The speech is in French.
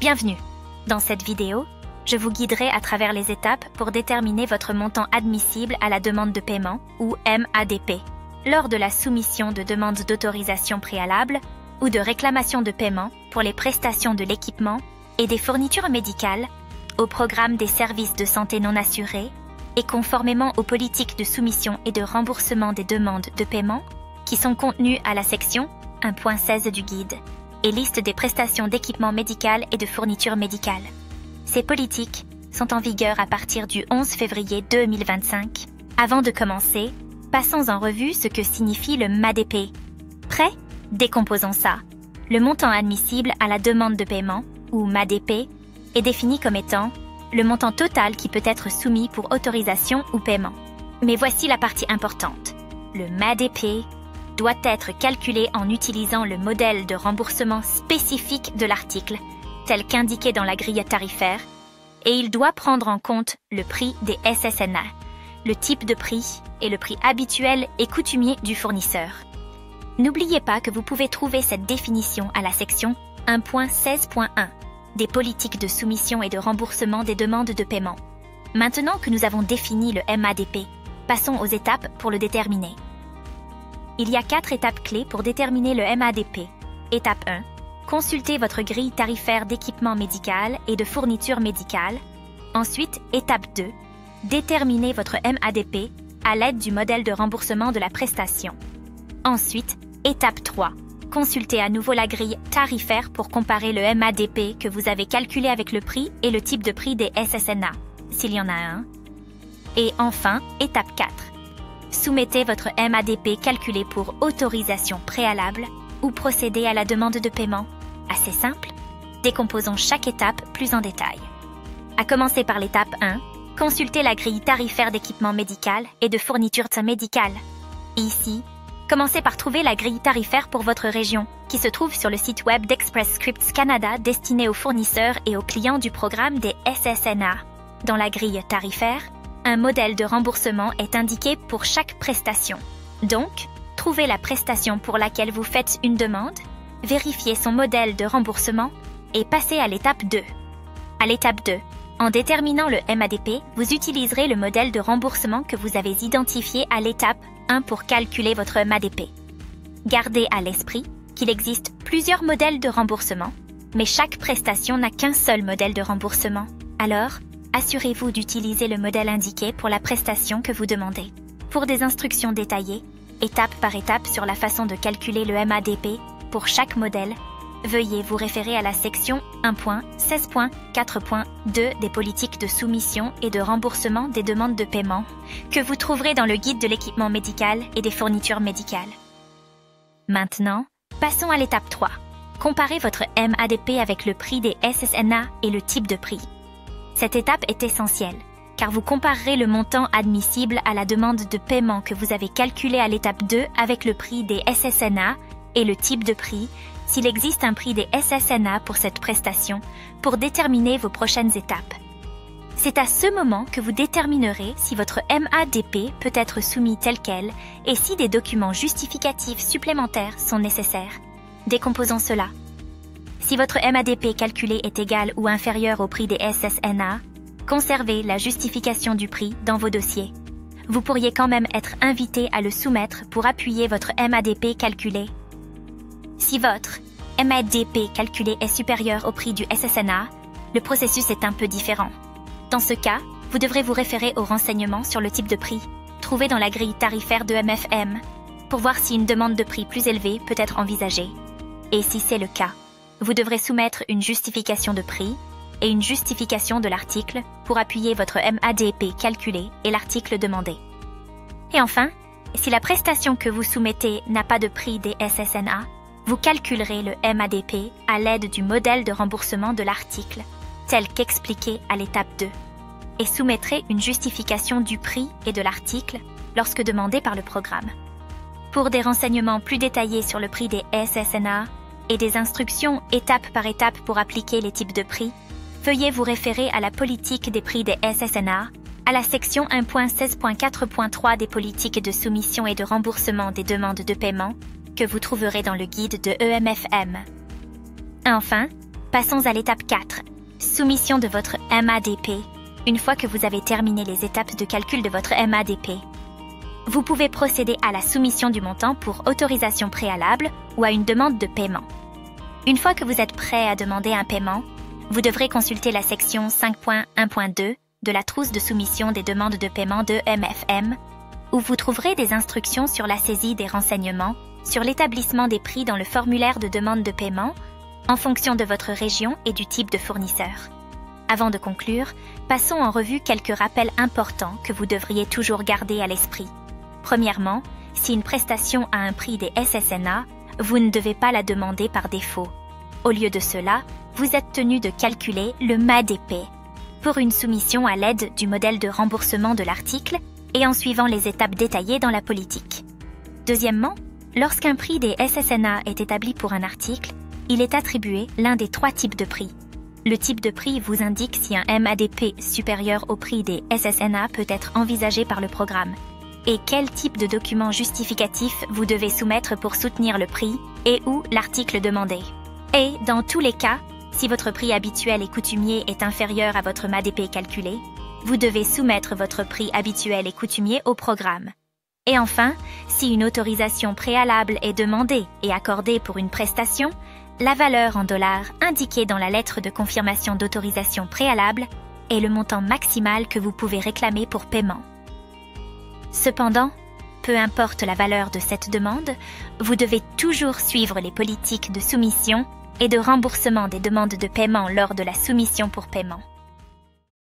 Bienvenue! Dans cette vidéo, je vous guiderai à travers les étapes pour déterminer votre montant admissible à la demande de paiement, ou MADP, lors de la soumission de demandes d'autorisation préalable ou de réclamation de paiement pour les prestations de l'équipement et des fournitures médicales au programme des services de santé non assurés et conformément aux politiques de soumission et de remboursement des demandes de paiement qui sont contenues à la section 1.16 du guide et liste des prestations d'équipement médical et de fournitures médicales. Ces politiques sont en vigueur à partir du 11 février 2025. Avant de commencer, passons en revue ce que signifie le MADP. Prêt? Décomposons ça. Le montant admissible à la demande de paiement, ou MADP, est défini comme étant le montant total qui peut être soumis pour autorisation ou paiement. Mais voici la partie importante. Le MADP doit être calculé en utilisant le modèle de remboursement spécifique de l'article, tel qu'indiqué dans la grille tarifaire, et il doit prendre en compte le prix des SSNA, le type de prix et le prix habituel et coutumier du fournisseur. N'oubliez pas que vous pouvez trouver cette définition à la section 1.16.1 des politiques de soumission et de remboursement des demandes de paiement. Maintenant que nous avons défini le MADP, passons aux étapes pour le déterminer. Il y a 4 étapes clés pour déterminer le MADP. Étape 1. Consultez votre grille tarifaire d'équipement médical et de fournitures médicales. Ensuite, étape 2. Déterminez votre MADP à l'aide du modèle de remboursement de la prestation. Ensuite, étape 3. Consultez à nouveau la grille tarifaire pour comparer le MADP que vous avez calculé avec le prix et le type de prix des SSNA, s'il y en a un. Et enfin, étape 4. Soumettez votre MADP calculé pour autorisation préalable ou procédez à la demande de paiement. Assez simple. Décomposons chaque étape plus en détail. À commencer par l'étape 1, consultez la grille tarifaire d'équipement médical et de fournitures médicales. Ici, commencez par trouver la grille tarifaire pour votre région, qui se trouve sur le site web d'Express Scripts Canada destiné aux fournisseurs et aux clients du programme des SSNA. Dans la grille tarifaire, un modèle de remboursement est indiqué pour chaque prestation. Donc, trouvez la prestation pour laquelle vous faites une demande, vérifiez son modèle de remboursement et passez à l'étape 2. À l'étape 2, en déterminant le MADP, vous utiliserez le modèle de remboursement que vous avez identifié à l'étape 1 pour calculer votre MADP. Gardez à l'esprit qu'il existe plusieurs modèles de remboursement, mais chaque prestation n'a qu'un seul modèle de remboursement. Alors, assurez-vous d'utiliser le modèle indiqué pour la prestation que vous demandez. Pour des instructions détaillées, étape par étape sur la façon de calculer le MADP pour chaque modèle, veuillez vous référer à la section 1.16.4.2 des politiques de soumission et de remboursement des demandes de paiement que vous trouverez dans le guide de l'équipement médical et des fournitures médicales. Maintenant, passons à l'étape 3. Comparez votre MADP avec le prix des SSNA et le type de prix. Cette étape est essentielle, car vous comparerez le montant admissible à la demande de paiement que vous avez calculé à l'étape 2 avec le prix des SSNA et le type de prix, s'il existe un prix des SSNA pour cette prestation, pour déterminer vos prochaines étapes. C'est à ce moment que vous déterminerez si votre MADP peut être soumis tel quel et si des documents justificatifs supplémentaires sont nécessaires. Décomposons cela. Si votre MADP calculé est égal ou inférieur au prix des SSNA, conservez la justification du prix dans vos dossiers. Vous pourriez quand même être invité à le soumettre pour appuyer votre MADP calculé. Si votre MADP calculé est supérieur au prix du SSNA, le processus est un peu différent. Dans ce cas, vous devrez vous référer aux renseignements sur le type de prix, trouvé dans la grille tarifaire de MFM, pour voir si une demande de prix plus élevée peut être envisagée. Et si c'est le cas, vous devrez soumettre une justification de prix et une justification de l'article pour appuyer votre MADP calculé et l'article demandé. Et enfin, si la prestation que vous soumettez n'a pas de prix des SSNA, vous calculerez le MADP à l'aide du modèle de remboursement de l'article, tel qu'expliqué à l'étape 2, et soumettrez une justification du prix et de l'article lorsque demandé par le programme. Pour des renseignements plus détaillés sur le prix des SSNA et des instructions étape par étape pour appliquer les types de prix, veuillez vous référer à la politique des prix des SSNA, à la section 1.16.4.3 des politiques de soumission et de remboursement des demandes de paiement, que vous trouverez dans le guide de EMFM. Enfin, Passons à l'étape 4. Soumission de votre MADP. Une fois que vous avez terminé les étapes de calcul de votre MADP, vous pouvez procéder à la soumission du montant pour autorisation préalable ou à une demande de paiement. Une fois que vous êtes prêt à demander un paiement, vous devrez consulter la section 5.1.2 de la trousse de soumission des demandes de paiement de MFM, où vous trouverez des instructions sur la saisie des renseignements, sur l'établissement des prix dans le formulaire de demande de paiement, en fonction de votre région et du type de fournisseur. Avant de conclure, passons en revue quelques rappels importants que vous devriez toujours garder à l'esprit. Premièrement, si une prestation a un prix des SSNA, vous ne devez pas la demander par défaut. Au lieu de cela, vous êtes tenu de calculer le MADP pour une soumission à l'aide du modèle de remboursement de l'article et en suivant les étapes détaillées dans la politique. Deuxièmement, lorsqu'un prix des SSNA est établi pour un article, il est attribué l'un des 3 types de prix. Le type de prix vous indique si un MADP supérieur au prix des SSNA peut être envisagé par le programme et quel type de document justificatif vous devez soumettre pour soutenir le prix et ou l'article demandé. Et, dans tous les cas, si votre prix habituel et coutumier est inférieur à votre MADP calculé, vous devez soumettre votre prix habituel et coutumier au programme. Et enfin, si une autorisation préalable est demandée et accordée pour une prestation, la valeur en dollars indiquée dans la lettre de confirmation d'autorisation préalable est le montant maximal que vous pouvez réclamer pour paiement. Cependant, peu importe la valeur de cette demande, vous devez toujours suivre les politiques de soumission et de remboursement des demandes de paiement lors de la soumission pour paiement.